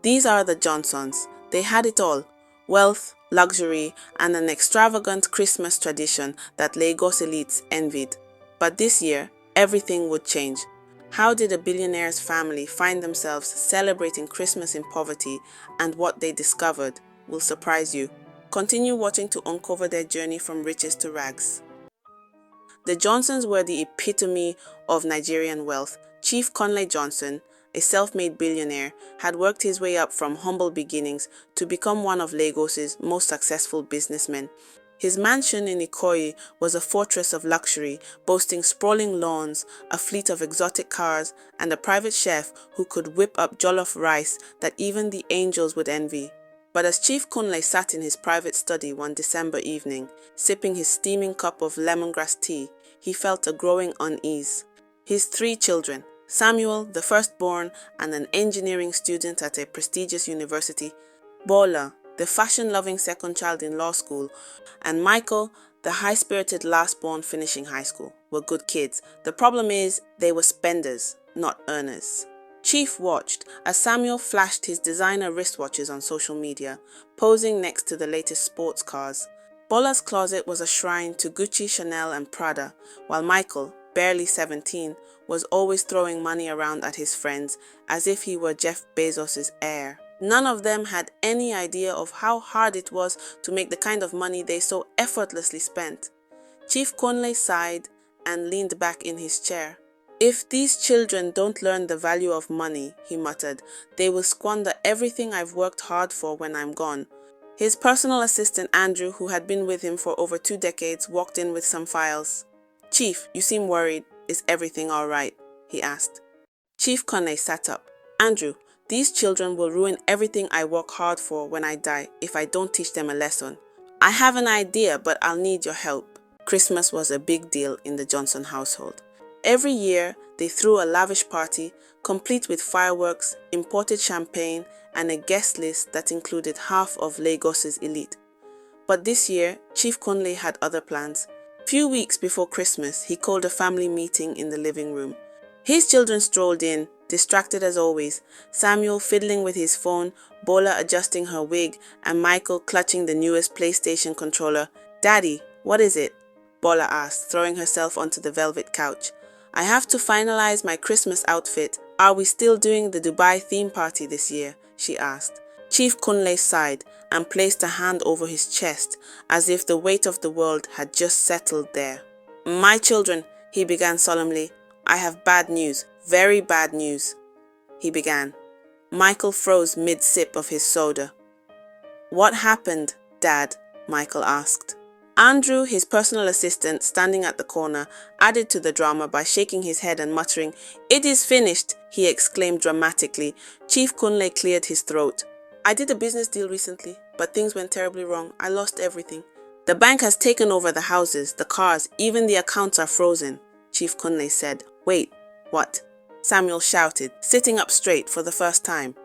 These are the Johnsons. They had it all: wealth, luxury, and an extravagant Christmas tradition that Lagos elites envied. But this year, everything would change. How did a billionaire's family find themselves celebrating Christmas in poverty, and what they discovered will surprise you. Continue watching to uncover their journey from riches to rags. The Johnsons were the epitome of Nigerian wealth. Chief Conley Johnson, a self-made billionaire, had worked his way up from humble beginnings to become one of Lagos's most successful businessmen. His mansion in Ikoyi was a fortress of luxury, boasting sprawling lawns, a fleet of exotic cars, and a private chef who could whip up jollof rice that even the angels would envy. But as Chief Kunle sat in his private study one December evening, sipping his steaming cup of lemongrass tea, he felt a growing unease. His 3 children, Samuel, the firstborn and an engineering student at a prestigious university, Bola, the fashion-loving second child in law school, and Michael, the high-spirited last-born finishing high school, were good kids. The problem is, they were spenders, not earners. Chief watched as Samuel flashed his designer wristwatches on social media, posing next to the latest sports cars. Bola's closet was a shrine to Gucci, Chanel, and Prada, while Michael, barely 17, was always throwing money around at his friends as if he were Jeff Bezos' heir. None of them had any idea of how hard it was to make the kind of money they so effortlessly spent. Chief Conley sighed and leaned back in his chair. "If these children don't learn the value of money," he muttered, "they will squander everything I've worked hard for when I'm gone." His personal assistant Andrew, who had been with him for over 2 decades, walked in with some files. "Chief, you seem worried. Is everything all right?" he asked. Chief Conley sat up. "Andrew, these children will ruin everything I work hard for when I die if I don't teach them a lesson. I have an idea, but I'll need your help." Christmas was a big deal in the Johnson household. Every year, they threw a lavish party, complete with fireworks, imported champagne, and a guest list that included half of Lagos's elite. But this year, Chief Conley had other plans. Few weeks before Christmas, he called a family meeting in the living room. His children strolled in, distracted as always, Samuel fiddling with his phone, Bola adjusting her wig, and Michael clutching the newest PlayStation controller. "Daddy, what is it?" Bola asked, throwing herself onto the velvet couch. "I have to finalize my Christmas outfit. Are we still doing the Dubai theme party this year?" she asked. Chief Kunle sighed and placed a hand over his chest as if the weight of the world had just settled there. "My children," he began solemnly, "I have bad news, very bad news," he began. Michael froze mid-sip of his soda. "What happened, Dad?" Michael asked. Andrew, his personal assistant, standing at the corner, added to the drama by shaking his head and muttering, "It is finished," he exclaimed dramatically. Chief Kunle cleared his throat. "I did a business deal recently, but things went terribly wrong. I lost everything. The bank has taken over the houses, the cars, even the accounts are frozen," Chief Kunle said. "Wait, what?" Samuel shouted, sitting up straight for the first time.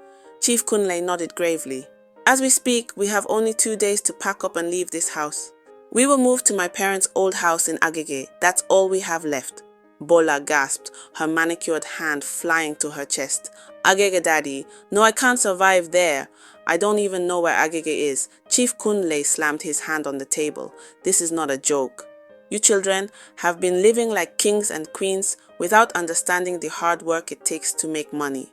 Chief Kunle nodded gravely. "As we speak, we have only 2 days to pack up and leave this house. We will move to my parents' old house in Agege. That's all we have left." Bola gasped, her manicured hand flying to her chest. "Agege, Daddy. No, I can't survive there. I don't even know where Agege is." Chief Kunle slammed his hand on the table. "This is not a joke. You children have been living like kings and queens without understanding the hard work it takes to make money.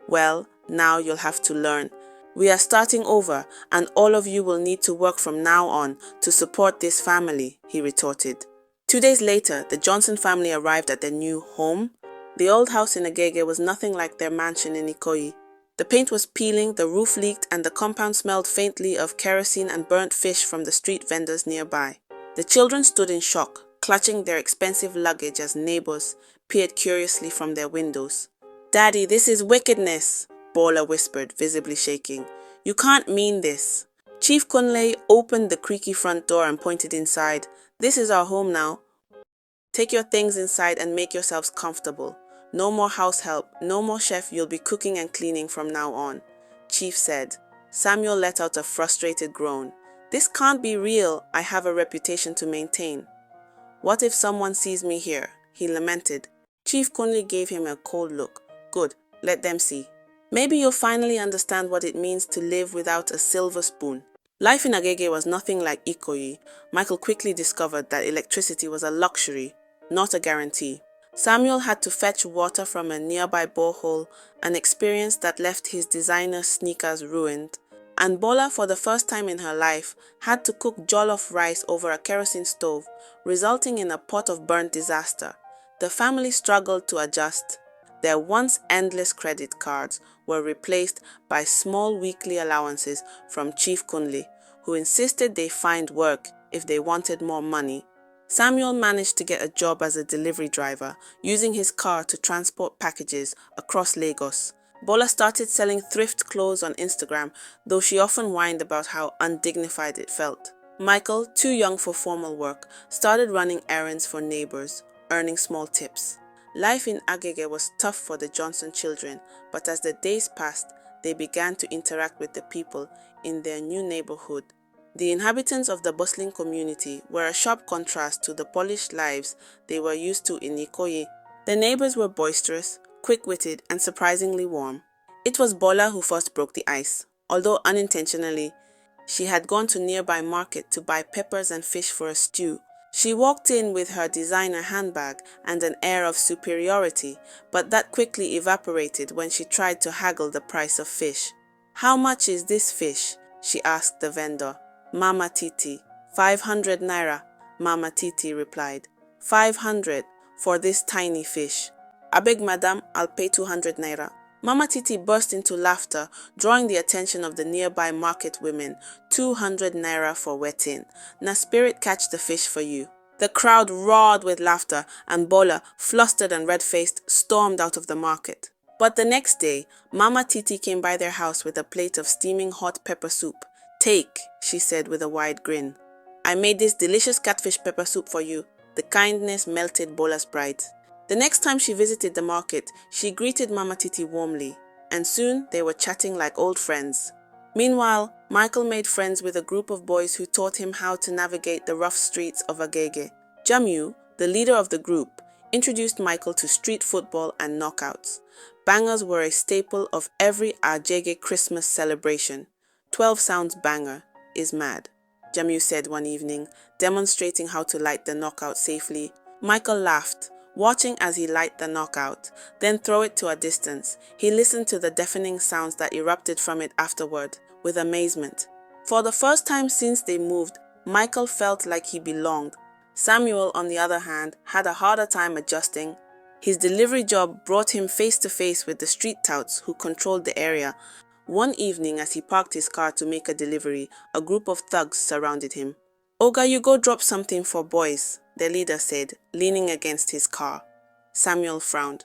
Well, now you'll have to learn. We are starting over, and all of you will need to work from now on to support this family," he retorted. 2 days later, the Johnson family arrived at their new home. The old house in Agege was nothing like their mansion in Ikoyi. The paint was peeling, the roof leaked, and the compound smelled faintly of kerosene and burnt fish from the street vendors nearby. The children stood in shock, clutching their expensive luggage as neighbors peered curiously from their windows. "Daddy, this is wickedness," Bola whispered, visibly shaking. "You can't mean this." Chief Kunle opened the creaky front door and pointed inside. "This is our home now. Take your things inside and make yourselves comfortable. No more house help, no more chef, you'll be cooking and cleaning from now on," Chief said. Samuel let out a frustrated groan. "This can't be real. I have a reputation to maintain." "What if someone sees me here?" he lamented. Chief Kunle gave him a cold look. "Good, let them see." Maybe you'll finally understand what it means to live without a silver spoon. Life in Agege was nothing like Ikoyi. Michael quickly discovered that electricity was a luxury, not a guarantee. Samuel had to fetch water from a nearby borehole, an experience that left his designer sneakers ruined. And Bola, for the first time in her life, had to cook jollof rice over a kerosene stove, resulting in a pot of burnt disaster. The family struggled to adjust. Their once endless credit cards were replaced by small weekly allowances from Chief Kunle, who insisted they find work if they wanted more money. Samuel managed to get a job as a delivery driver, using his car to transport packages across Lagos. Bola started selling thrift clothes on Instagram, though she often whined about how undignified it felt. Michael, too young for formal work, started running errands for neighbors, earning small tips. Life in Agege was tough for the Johnson children, but as the days passed, they began to interact with the people in their new neighborhood. The inhabitants of the bustling community were a sharp contrast to the polished lives they were used to in Ikoyi. The neighbors were boisterous, quick-witted, and surprisingly warm. It was Bola who first broke the ice, although unintentionally. She had gone to nearby market to buy peppers and fish for a stew. She walked in with her designer handbag and an air of superiority, but that quickly evaporated when she tried to haggle the price of fish. "How much is this fish?" she asked the vendor. "Mama Titi." 500 naira, Mama Titi replied. 500 for this tiny fish. "Abeg madam, I'll pay 200 naira. Mama Titi burst into laughter, drawing the attention of the nearby market women. 200 naira for wetting. Na spirit catch the fish for you. The crowd roared with laughter, and Bola, flustered and red-faced, stormed out of the market. But the next day, Mama Titi came by their house with a plate of steaming hot pepper soup. "Take," she said with a wide grin. "I made this delicious catfish pepper soup for you." The kindness melted Bola's pride. The next time she visited the market, she greeted Mama Titi warmly, and soon they were chatting like old friends. Meanwhile, Michael made friends with a group of boys who taught him how to navigate the rough streets of Agege. Jamiu, the leader of the group, introduced Michael to street football and knockouts. Bangers were a staple of every Agege Christmas celebration. 12 sounds banger is mad, Jamiu said one evening, demonstrating how to light the knockout safely. Michael laughed, watching as he light the knockout, then throw it to a distance. He listened to the deafening sounds that erupted from it afterward, with amazement. For the first time since they moved, Michael felt like he belonged. Samuel, on the other hand, had a harder time adjusting. His delivery job brought him face to face with the street touts who controlled the area. One evening, as he parked his car to make a delivery, a group of thugs surrounded him. "Oga, you go drop something for boys," the leader said, leaning against his car. Samuel frowned.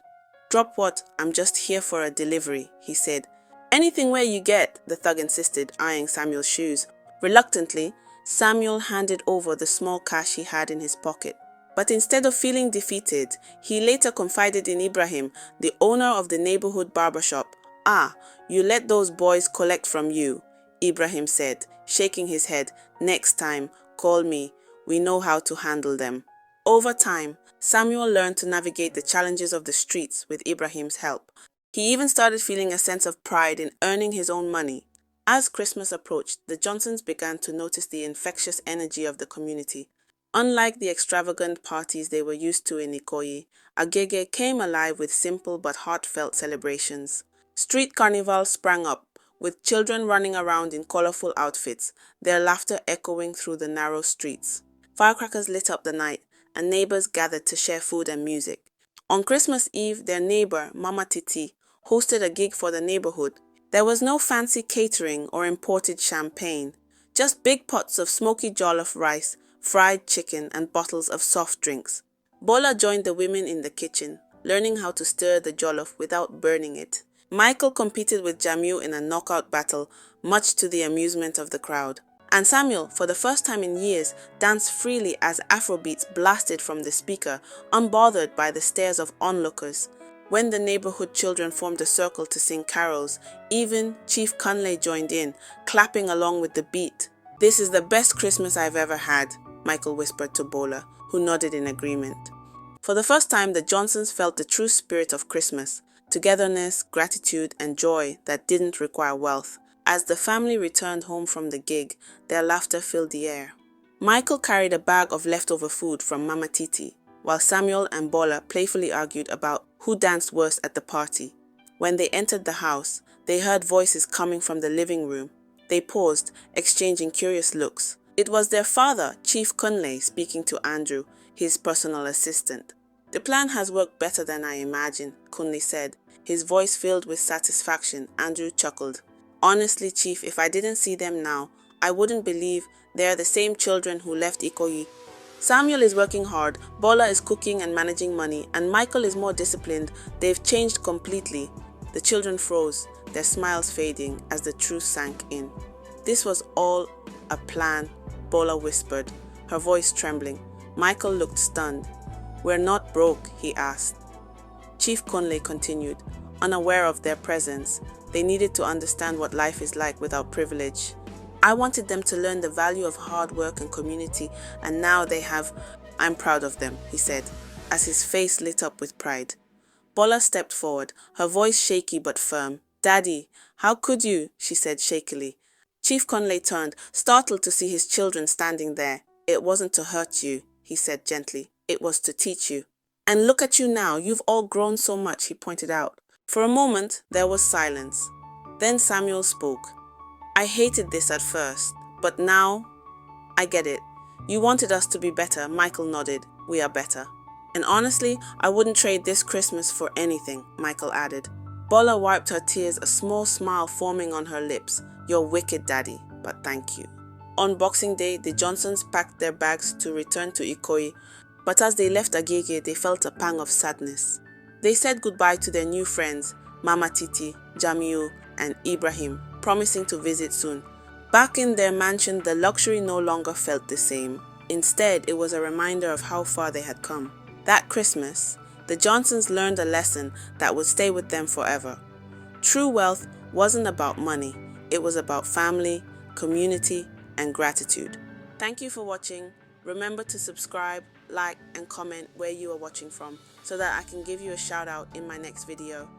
"Drop what? I'm just here for a delivery," he said. "Anything where you get," the thug insisted, eyeing Samuel's shoes. Reluctantly, Samuel handed over the small cash he had in his pocket. But instead of feeling defeated, he later confided in Ibrahim, the owner of the neighborhood barbershop. "Ah, you let those boys collect from you," Ibrahim said, shaking his head. "Next time, call me. We know how to handle them." Over time, Samuel learned to navigate the challenges of the streets with Ibrahim's help. He even started feeling a sense of pride in earning his own money. As Christmas approached, the Johnsons began to notice the infectious energy of the community. Unlike the extravagant parties they were used to in Ikoyi, Agege came alive with simple but heartfelt celebrations. Street carnivals sprang up, with children running around in colorful outfits, their laughter echoing through the narrow streets. Firecrackers lit up the night, and neighbors gathered to share food and music. On Christmas Eve, their neighbor, Mama Titi, hosted a gig for the neighborhood. There was no fancy catering or imported champagne, just big pots of smoky jollof rice, fried chicken, and bottles of soft drinks. Bola joined the women in the kitchen, learning how to stir the jollof without burning it. Michael competed with Jamiu in a knockout battle, much to the amusement of the crowd. And Samuel, for the first time in years, danced freely as Afro beats blasted from the speaker, unbothered by the stares of onlookers. When the neighborhood children formed a circle to sing carols, even Chief Kunle joined in, clapping along with the beat. "This is the best Christmas I've ever had," Michael whispered to Bola, who nodded in agreement. For the first time, the Johnsons felt the true spirit of Christmas. togetherness, gratitude, and joy that didn't require wealth. As the family returned home from the gig, their laughter filled the air. Michael carried a bag of leftover food from Mama Titi, while Samuel and Bola playfully argued about who danced worst at the party. When they entered the house, they heard voices coming from the living room. They paused, exchanging curious looks. It was their father, Chief Kunle, speaking to Andrew, his personal assistant. "The plan has worked better than I imagined," Kunle said, his voice filled with satisfaction. Andrew chuckled. "Honestly, Chief, if I didn't see them now, I wouldn't believe they're the same children who left Ikoyi. Samuel is working hard, Bola is cooking and managing money, and Michael is more disciplined. They've changed completely." The children froze, their smiles fading as the truth sank in. "This was all a plan," Bola whispered, her voice trembling. Michael looked stunned. "We're not broke?" he asked. Chief Conley continued, unaware of their presence. They needed to understand what life is like without privilege. "I wanted them to learn the value of hard work and community, and now they have. I'm proud of them," he said, as his face lit up with pride. Bola stepped forward, her voice shaky but firm. "Daddy, how could you?" she said shakily. Chief Conley turned, startled to see his children standing there. "It wasn't to hurt you," he said gently. "It was to teach you. And look at you now, you've all grown so much," he pointed out. For a moment, there was silence. Then Samuel spoke. "I hated this at first, but now I get it. You wanted us to be better." Michael nodded. "We are better. And honestly, I wouldn't trade this Christmas for anything," Michael added. Bola wiped her tears, a small smile forming on her lips. "You're wicked, Daddy, but thank you." On Boxing Day, the Johnsons packed their bags to return to Ikoyi, but as they left Agege, they felt a pang of sadness. They said goodbye to their new friends, Mama Titi, Jamiu, and Ibrahim, promising to visit soon. Back in their mansion, the luxury no longer felt the same. Instead, it was a reminder of how far they had come. That Christmas, the Johnsons learned a lesson that would stay with them forever. True wealth wasn't about money. It was about family, community, and gratitude. Thank you for watching. Remember to subscribe, like, and comment where you are watching from so that I can give you a shout out in my next video.